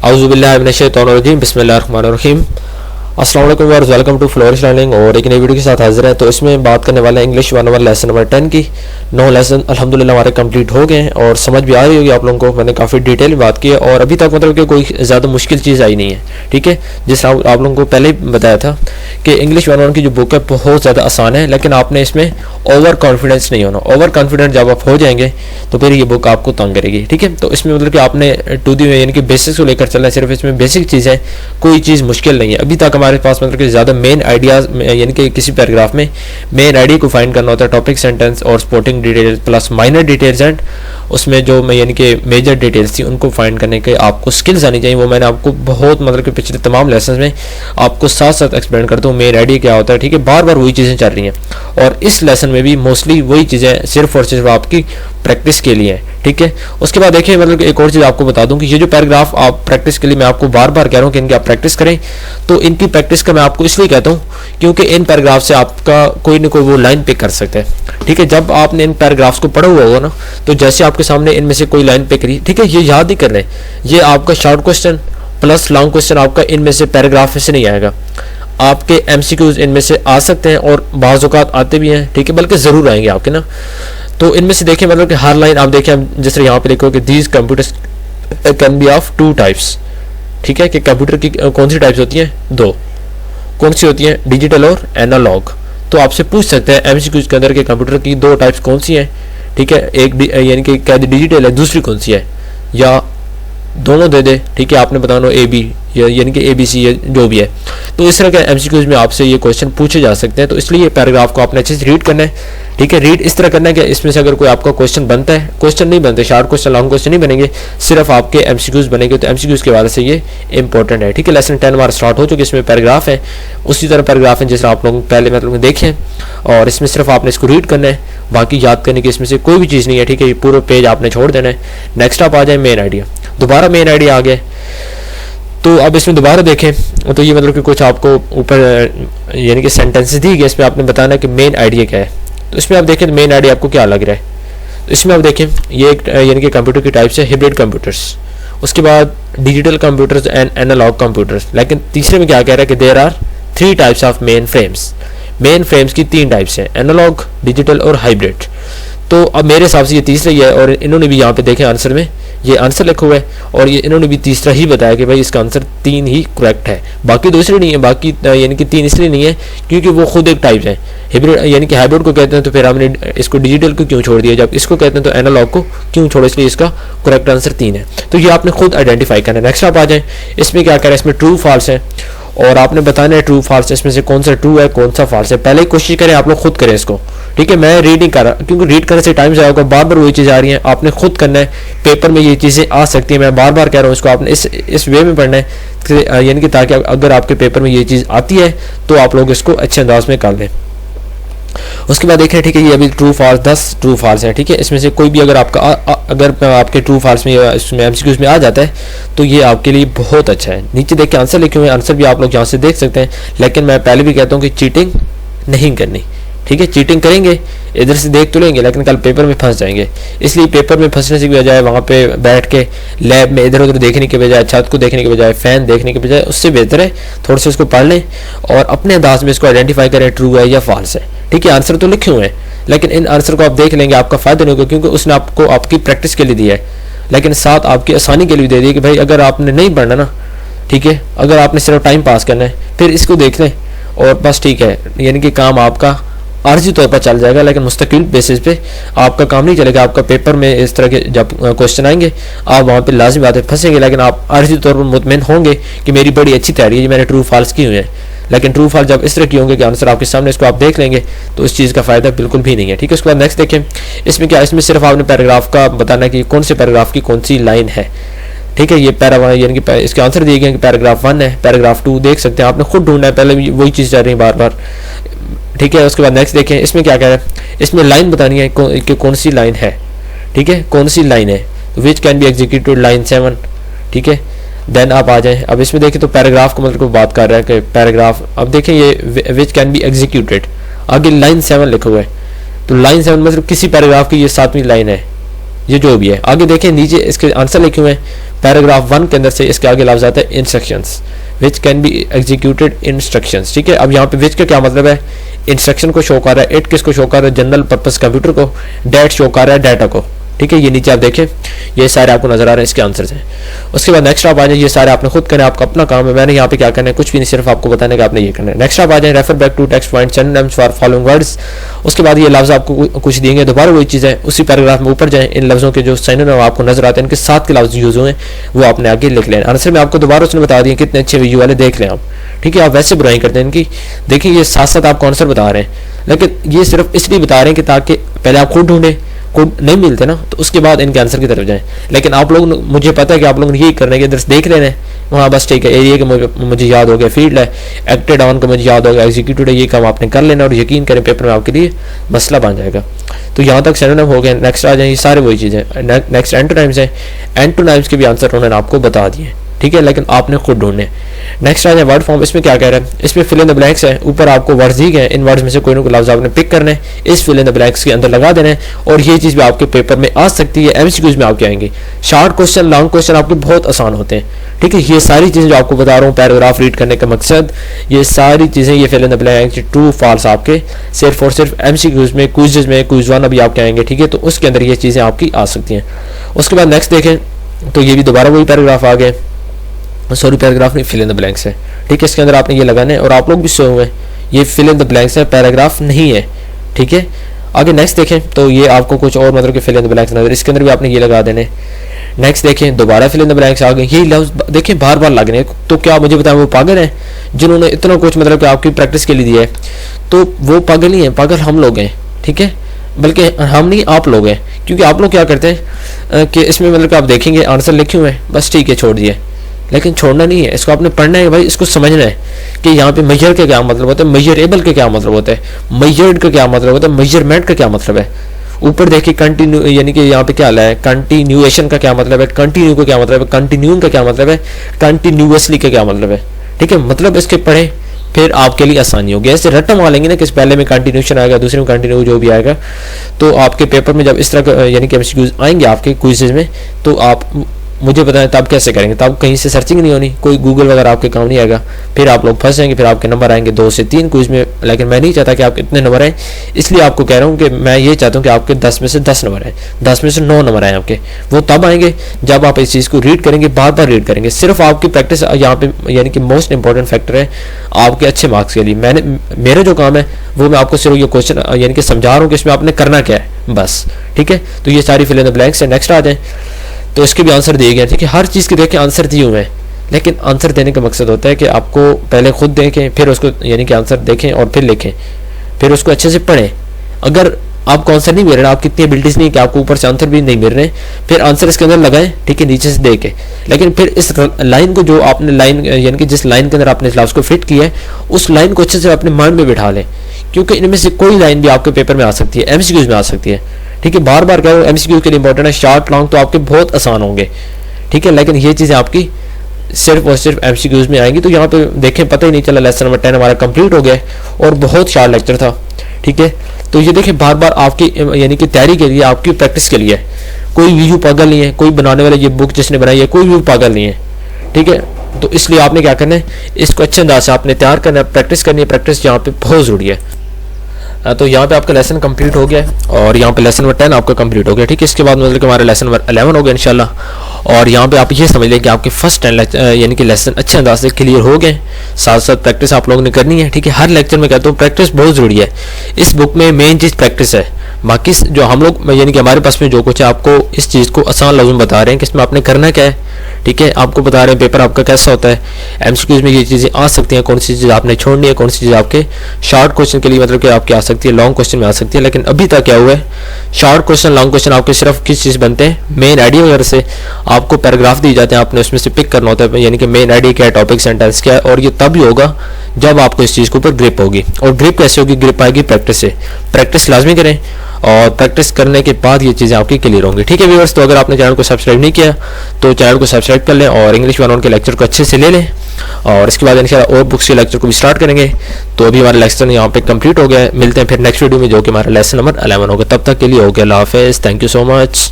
औज़ुबिल्लाहि मिनश्शैतानिर्रजीम बिस्मिल्लाहिर्रहमानिर्रहीम। अस्सलाम वालेकुम viewers, welcome to Flourish Learning. और एक नई वीडियो के साथ हाजिर है। तो इसमें बात करने वाले हैं इंग्लिश 101 लेसन नंबर 10 की। 9 लेसन अल्हम्दुलिल्लाह हमारे कंप्लीट हो गए हैं और समझ भी आ रही होगी आप लोगों को। मैंने काफ़ी डिटेल में बात की है और अभी तक मतलब कि कोई ज़्यादा मुश्किल चीज़ आई नहीं है। ठीक है, जिस आप लोगों को पहले ही बताया था कि इंग्लिश 101 की जो बुक है बहुत ज़्यादा आसान है, लेकिन आपने इसमें ओवर कॉन्फिडेंस नहीं होना। ओवर कॉन्फिडेंट जब आप हो जाएंगे तो फिर ये बुक आपको तंग करेगी। ठीक है, तो इसमें मतलब कि आपने टू दी यानी कि बेसिक्स को लेकर चलना है। सिर्फ इसमें बेसिक चीज़ है, कोई चीज़ मुश्किल नहीं है। अभी तक हमारे पास मतलब कि ज़्यादा मेन आइडियाज़ यानी कि किसी पैराग्राफ में मेन आइडिया को फाइंड करना होता है, टॉपिक सेंटेंस और sporting details plus minor details and उसमें जो यानी कि मेजर डिटेल्स थी उनको फाइंड करने के आपको स्किल्स आनी चाहिए। वो मैंने आपको बहुत मतलब कि पिछले तमाम लेसन में आपको साथ साथ एक्सप्लेन करता हूँ मेन आइडिया क्या होता है। ठीक है, बार बार वही चीज़ें चल रही हैं और इस लेसन में भी मोस्टली वही चीज़ें सिर्फ और सिर्फ आपकी प्रैक्टिस के लिए हैं। ठीक है, उसके बाद देखिए मतलब कि एक और चीज़ आपको बता दूं कि ये जो पैराग्राफ आप प्रैक्टिस के लिए मैं आपको बार बार कह रहा हूँ कि इनकी आप प्रैक्टिस करें। तो इनकी प्रैक्टिस का मैं आपको इसलिए कहता हूँ क्योंकि इन पैराग्राफ से आपका कोई ना कोई वो लाइन पिक कर सकते हैं। ठीक है, जब आपने इन पैराग्राफ्स को पढ़ा हुआ होगा ना, तो जैसे आपके सामने इनमें से कोई लाइन पिक करी, ठीक है, ये याद ही कर रहे हैं, ये आपका short question plus long question आपका इनमें से पैराग्राफ में से नहीं आएगा। आपके एमसीक्यूज इनमें से आ सकते हैं और बाज़ औक़ात आते भी हैं। ठीक है, बल्कि ज़रूर आएंगे आपके ना। तो इनमें से देखिए मतलब कि हर लाइन आप देखें, जिस तरह यहाँ पे लिखो कि these computers can be of 2 types. ठीक है, कि कंप्यूटर की कौन सी टाइप्स होती हैं? 2। कौन सी होती हैं? डिजिटल और एनालॉग। तो आपसे पूछ सकते हैं एमसीक्यूज के अंदर के कंप्यूटर की 2 टाइप्स कौन सी हैं। ठीक है, एक यानी कि क्या डिजिटल है, दूसरी कौन सी है, या दोनों दे दे। ठीक है, आपने बताना ए बी यानी कि ABC या जो भी है। तो इस तरह के एमसीक्यूज में आपसे ये क्वेश्चन पूछे जा सकते हैं। तो इसलिए ये पैराग्राफ को आपने अच्छे से रीड करना है। ठीक है, रीड इस तरह करना है कि इसमें से अगर कोई आपका क्वेश्चन बनता है, क्वेश्चन नहीं बनते, शॉर्ट क्वेश्चन लॉन्ग क्वेश्चन नहीं बनेंगे, सिर्फ आपके एमसीक्यूज बनेंगे। तो एमसीक्यूज के बारे से ये इंपॉर्टेंट है। ठीक है, लेसन 10 हमारा स्टार्ट हो चुके, इसमें पैराग्राफ है, उसी तरह पैराग्राफ है जैसे आप लोग पहले मतलब देखें, और इसमें सिर्फ आपने इसको रीड करना है, बाकी याद करने की इसमें से कोई भी चीज़ नहीं है। ठीक है, ये पूरा पेज आपने छोड़ देना है। नेक्स्ट आप आ जाए मेन आइडिया। दोबारा मेन आइडिया आ गया, तो अब इसमें दोबारा देखें तो ये मतलब कि कुछ आपको ऊपर यानी कि सेंटेंसेस दी गई, इसमें आपने बताना कि मेन आइडिया क्या है। तो इसमें आप देखें तो मेन आइडिया आपको क्या लग रहा है। तो इसमें आप देखें ये एक यानी कि कंप्यूटर की टाइप्स है, हाइब्रिड कंप्यूटर्स, उसके बाद digital computers and analog computers. लेकिन तीसरे में क्या कह रहा है कि there are 3 types of mainframes. Mainframes की 3 टाइप्स हैं, एनालॉग, डिजिटल और हाइब्रिड। तो अब मेरे हिसाब से ये तीसरा ही है, और इन्होंने भी यहाँ पे देखें आंसर में ये आंसर लिखा हुआ है, और ये इन्होंने भी तीसरा ही बताया कि भाई इसका आंसर 3 ही करेक्ट है, बाकी दूसरे नहीं है। बाकी यानी कि 3 इसलिए नहीं है क्योंकि वो खुद एक टाइप है। हाइब्रिड यानी कि हाइब्रिड को कहते हैं, तो फिर हमने इसको डिजिटल को क्यों छोड़ दिया, जब इसको कहते हैं तो एनालॉग को क्यों छोड़ो, इसलिए इसका करेक्ट आंसर 3 है। तो ये आपने खुद आइडेंटिफाई करना है। नेक्स्ट आप आ जाए, इसमें क्या कह रहा है, इसमें ट्रू फॉल्स है और आपने बताना है ट्रू फॉल्स, इसमें से कौन सा ट्रू है कौन सा फॉल्स है। पहले ही कोशिश करें आप लोग खुद करें इसको। ठीक है, मैं रीड नहीं कर रहा क्योंकि रीड करने से टाइम ज़्यादा होगा, बार बार वही चीज़ आ रही है, आपने खुद करना है। पेपर में ये चीज़ें आ सकती हैं, मैं बार बार कह रहा हूँ, इसको आपने इस वे में पढ़ना है यानी कि ताकि अगर आपके पेपर में ये चीज़ आती है तो आप लोग इसको अच्छे अंदाज में कर लें। उसके बाद देखें, ठीक है, ये अभी ट्रू फॉल्स 10 ट्रू फॉल्स है। ठीक है, इसमें से कोई भी अगर आपका अगर आपके ट्रू फॉल्स में इसमें एमसीक्यूज में आ जाता है तो ये आपके लिए बहुत अच्छा है। नीचे देखिए आंसर लिखे हुए हैं, आंसर भी आप लोग यहाँ से देख सकते हैं। लेकिन मैं पहले भी कहता हूँ कि चीटिंग नहीं करनी। ठीक है, चीटिंग करेंगे इधर से देख तो लेंगे लेकिन कल पेपर में फंस जाएंगे। इसलिए पेपर में फंसने से बजाय वहाँ पे बैठ के लैब में इधर उधर देखने के बजाय, छत को देखने के बजाय, फैन देखने के बजाय, उससे बेहतर है थोड़ा सा इसको पढ़ लें और अपने अंदाज में इसको आइडेंटिफाई करें ट्रू है या फॉल्स है। ठीक है, आंसर तो लिखे हुए हैं लेकिन इन आंसर को आप देख लेंगे, आपका फायदा नहीं होगा क्योंकि उसने आपको आपकी प्रैक्टिस के लिए दिया है, लेकिन साथ आपकी आसानी के लिए दे दिया कि भाई अगर आपने नहीं पढ़ना ना, ठीक है, अगर आपने सिर्फ टाइम पास करना है फिर इसको देख लें और बस। ठीक है, यानी कि काम आपका आर्जी तौर पर चल जाएगा, लेकिन मुस्तकिल बेसिस पे आपका काम नहीं चलेगा। आपका पेपर में इस तरह के जब क्वेश्चन आएंगे आप वहाँ पे लाजिम बातें फंसेंगे, लेकिन आप आर्जी तौर पर मुतमईन होंगे कि मेरी बड़ी अच्छी तैयारी है, मैंने ट्रू फॉल्स की हुई है। लेकिन ट्रू फॉल्स जब इस तरह की होंगे कि आंसर आपके सामने, इसको आप देख लेंगे तो इस चीज़ का फ़ायदा बिल्कुल भी नहीं है। ठीक है, उसके बाद नेक्स्ट देखें, इसमें क्या, इसमें सिर्फ आपने पैराग्राफ का बताना कि कौन से पैराग्राफ की कौन सी लाइन है। ठीक है, ये पैरा यानी कि इसके आंसर दिए गए कि पैराग्राफ 1 है, पैराग्राफ 2 देख सकते हैं, आपने खुद ढूंढना है, पहले वही चीज़ चल रही है बार बार। ठीक है, उसके बाद नेक्स्ट देखें, इसमें क्या कह रहा है, इसमें लाइन बतानी है कि कौन सी लाइन है। ठीक है, कौन सी लाइन है, which can be executed line 7। ठीक है, देन आप आ जाए, अब इसमें देखें तो पैराग्राफ को मतलब बात कर रहा है कि पैराग्राफ, अब देखें ये विच कैन बी एग्जीक्यूटेड, आगे लाइन 7 लिखा हुआ है। तो लाइन 7 मतलब किसी पैराग्राफ की ये 7वीं लाइन है। ये जो भी है। आगे देखें नीचे इसके आंसर लिखे हुए हैं, पैराग्राफ 1 के अंदर से इसके आगे लफ्ज आता है instructions, which can be executed instructions. ठीक है, अब यहाँ पे विच का क्या मतलब है, इंस्ट्रक्शन को शो कर रहा है, इट किसको शो कर रहा है, जनरल पर्पस कंप्यूटर को, डेट शो कर रहा है डाटा को। ठीक है, ये नीचे आप देखें ये सारे आपको नजर आ रहे हैं इसके आंसर हैं। उसके बाद नेक्स्ट आप आ जाए, ये सारे आपने खुद करना है, आपका अपना काम है, मैंने यहाँ पे क्या करना है कुछ भी नहीं, सिर्फ आपको बताने का आपने ये करना है। नेक्स्ट आप आ जाए, refer back to text point synonyms for following words. उसके बाद ये लफ्ज आपको कुछ देंगे, दोबारा वही चीज़ है, उसी पैराग्राफ में ऊपर जाए, इन लफ्जों के जो सिनोनिम आपको नजर आते हैं इनके साथ के लफ्ज यूज हुए वो आपने आगे लिख लें। आंसर में आपको दोबारा उसने बता दिए, कितने अच्छे वीडियो वाले देख लें आप। ठीक है, आप वैसे बुराई करते हैं इनकी, देखिए ये साथ साथ आपको आंसर बता रहे हैं, लेकिन ये सिर्फ इसलिए बता रहे हैं कि ताकि पहले आप खुद ढूंढें, कोड नहीं मिलते ना तो उसके बाद इनके आंसर की तरफ जाएं। लेकिन आप लोग, मुझे पता है कि आप लोगों ने यही करने के इधर देख लेना है वहाँ, बस ठीक है एरिया के मुझे याद हो गया, फील्ड है, एक्टेड ऑन का मुझे याद हो गया, एग्जीक्यूटेड है, ये काम आपने कर लेना और यकीन करें पेपर में आपके लिए मसला बन जाएगा। तो यहाँ तक सिनोनिम हो गया। नेक्स्ट आ जाए, ये सारे वही चीज़ें। नेक्स्ट एंटोनिम्स है, एंटोनिम्स के भी आंसर उन्होंने आपको बता दिए। ठीक है, लेकिन आपने खुद ढूंढने। नेक्स्ट आ जाए वर्ड फॉर्म, इसमें क्या कह रहा है, इसमें फिल इन द ब्लैंक्स है, ऊपर आपको वर्ड्स दी गए, इन वर्ड्स में से कोई ना कोई लफ्ज आपने पिक करने, इस फिल इन द ब्लैंक्स के अंदर लगा देने, और ये चीज़ भी आपके पेपर में आ सकती है, एमसीक्यूज में आपके आएंगे। शॉर्ट क्वेश्चन, लॉन्ग क्वेश्चन आपके बहुत आसान होते हैं। ठीक है, ये सारी चीज़ें जो आपको बता रहा हूँ पैराग्राफ रीड करने का मकसद, ये सारी चीज़ें, ये fill in the blanks, true false आपके सिर्फ और सिर्फ एमसीक्यूज में, क्विज़ में, क्विज़ 1 अभी आपके आएंगे। ठीक है, तो उसके अंदर ये चीज़ें आपकी आ सकती हैं। उसके बाद नेक्स्ट देखें तो ये भी दोबारा वही पैराग्राफ आ गए, सॉरी पैराग्राफ नहीं, फिल इन द ब्लैंक्स है। ठीक है, इसके अंदर आपने ये लगाने और आप लोग भी सोए हुए हैं, ये फिल इन द ब्लैंक्स है, पैराग्राफ नहीं है। ठीक है, आगे नेक्स्ट देखें तो ये आपको कुछ और मतलब कि फिल इन द ब्लैंक्स नजर, इसके अंदर भी आपने ये लगा देने। नेक्स्ट देखें दोबारा फिल इन द ब्लैंक्स आ गए, यही लफ्ज देखें बार बार लगने। तो क्या मुझे बताएं वो पागल हैं जिन्होंने इतना कुछ मतलब कि आपकी प्रैक्टिस के लिए दिया है? तो वो पागल ही हैं, पागल हम लोग हैं। ठीक है, बल्कि हम नहीं आप लोग हैं, क्योंकि आप लोग क्या करते हैं कि इसमें मतलब कि आप देखेंगे आंसर लिखे हुए हैं, बस ठीक है छोड़ दिए, लेकिन छोड़ना नहीं है, इसको आपने पढ़ना है भाई, इसको समझना है कि यहाँ पे मेजर का क्या मतलब होता है, मेजरेबल का क्या मतलब होता है, मेजर्ड का क्या मतलब होता है, मेजरमेंट का क्या मतलब है। ऊपर देखिए कंटिन्यू, यानी कि यहाँ पे क्या आया है, कंटिन्यूएशन का क्या मतलब है, कंटिन्यू का क्या मतलब है, कंटिन्यूइंग का क्या मतलब है, कंटिन्यूअसली का क्या मतलब है। ठीक है, मतलब इसके पढ़े फिर आपके लिए आसानी होगी। ऐसे रट्टा मार लेंगे ना कि पहले में कंटिन्यूशन आएगा, दूसरे में कंटिन्यू जो भी आएगा, तो आपके पेपर में जब इस तरह का यानी कि एमसीक्यूज आएंगे आपके क्विज़ में, तो आप मुझे बताएं तब कैसे करेंगे, तब कहीं से सर्चिंग नहीं होनी, कोई गूगल वगैरह आपके काम नहीं आएगा, फिर आप लोग फंस जाएंगे, फिर आपके नंबर आएंगे 2 से 3 क्विज में। लेकिन मैं नहीं चाहता कि आपके इतने नंबर आए, इसलिए आपको कह रहा हूँ कि मैं ये चाहता हूँ कि आपके 10 में से 10 नंबर आए, 10 में से 9 नंबर आए आपके। वो तब आएंगे जब आप इस चीज़ को रीड करेंगे, बार बार रीड करेंगे। सिर्फ आपकी प्रैक्टिस यहाँ पे यानी कि मोस्ट इंपॉर्टेंट फैक्टर है आपके अच्छे मार्क्स के लिए। मेरा जो काम है वो मैं आपको सिर्फ ये क्वेश्चन यानी कि समझा रहा हूँ कि इसमें आपने करना क्या है बस। ठीक है, तो ये सारी फिल इन द ब्लैंक्स है। नेक्स्ट आ जाए तो इसके भी आंसर दिए गए। ठीक है, हर चीज़ के देखें आंसर दिए हुए हैं, लेकिन आंसर देने का मकसद होता है कि आपको पहले खुद देखें, फिर उसको यानी कि आंसर देखें और फिर लिखें, फिर उसको अच्छे से पढ़ें। अगर आपको आंसर नहीं मिल रहा, आपकी इतनी एबिलिटीज़ नहीं कि आपको ऊपर से आंसर भी नहीं मिल रहे, फिर आंसर इसके अंदर लगाएं, ठीक है, नीचे से दे के। लेकिन फिर इस लाइन को जो आपने लाइन यानी कि जिस लाइन के अंदर आपने इस लफ्ज़ को फिट किया है, उस लाइन को अच्छे से अपने माइंड में बिठा लें, क्योंकि इनमें से कोई लाइन भी आपके पेपर में आ सकती है, एमसीक्यूज में आ सकती है। ठीक है, बार बार कह रहा हूँ एमसीक्यू के लिए इंपॉर्टेंट है, शॉर्ट लॉन्ग तो आपके बहुत आसान होंगे। ठीक है, लेकिन ये चीज़ें आपकी सिर्फ और सिर्फ एमसीक्यूज में आएंगी। तो यहाँ पे देखें पता ही नहीं चला, लेसन नंबर 10 हमारा कंप्लीट हो गया और बहुत शार्ट लेक्चर था। ठीक है, तो ये देखें बार बार आपकी यानी कि तैयारी के लिए, आपकी प्रैक्टिस के लिए। कोई वीडियो पागल नहीं है, कोई बनाने वाला ये बुक जिसने बनाई है कोई भी पागल नहीं है। ठीक है, तो इसलिए आपने क्या करना है, इसको अच्छे अंदाज से आपने तैयार करना है, प्रैक्टिस करनी है। प्रैक्टिस यहाँ पे बहुत ज़रूरी है। तो यहाँ पे आपका लेसन कंप्लीट हो गया और यहाँ पे लेसन नंबर 10 आपका कंप्लीट हो गया। ठीक है, इसके बाद मतलब कि हमारा लेसन नंबर 11 हो गया इंशाल्लाह। और यहाँ पे आप ये समझ लें कि आपके फर्स्ट 10 यानी कि लेसन अच्छे अंदाज से क्लियर हो गए। साथ साथ प्रैक्टिस आप लोगों ने करनी है। ठीक है, हर लेक्चर में कहता हूँ प्रैक्टिस बहुत ज़रूरी है। इस बुक में मेन चीज़ प्रैक्टिस है। बाकी जो हम लोग यानी कि हमारे पास में जो कुछ है, आपको इस चीज़ को आसान लफ्ज़ में बता रहे हैं कि इसमें आपने करना क्या है। ठीक है, आपको बता रहे हैं पेपर आपका कैसा होता है, एमसीक्यूज में ये चीज़ें आ सकती हैं, कौन सी चीज़ आपने छोड़नी है, कौन सी चीज़ आपके शॉर्ट क्वेश्चन के लिए मतलब कि आपकी आ सकती है, लॉन्ग क्वेश्चन में आ सकती है। लेकिन अभी तक क्या हुआ है, शॉर्ट क्वेश्चन लॉन्ग क्वेश्चन आपके सिर्फ किस चीज़ बनते हैं, मेन आइडिया वगैरह से आपको पैराग्राफ दिए जाते हैं, आपने उसमें से पिक करना होता है यानी कि मेन आइडिया क्या है, टॉपिक सेंटेंस क्या है। और ये तब ही होगा जब आपको इस चीज़ के ऊपर ग्रिप होगी। और ग्रिप कैसे होगी, ग्रिप आएगी प्रैक्टिस से। प्रैक्टिस लाजमी करें और प्रैक्टिस करने के बाद ये चीज़ें आपकी क्लियर होंगी। ठीक है व्यूअर्स, तो अगर आपने चैनल को सब्सक्राइब नहीं किया तो चैनल को सब्सक्राइब कर लें और इंग्लिश 101 के लेक्चर को अच्छे से ले लें। और इसके बाद इंशाल्लाह और बुक्स के लेक्चर को भी स्टार्ट करेंगे। तो अभी हमारा लेक्चर यहाँ पे कंप्लीट हो गया है। मिलते हैं फिर नेक्स्ट वीडियो में जो कि हमारा लेसन नंबर 11 होगा। तब तक के लिए ओके, अल्लाह हाफिज़, थैंक यू सो मच।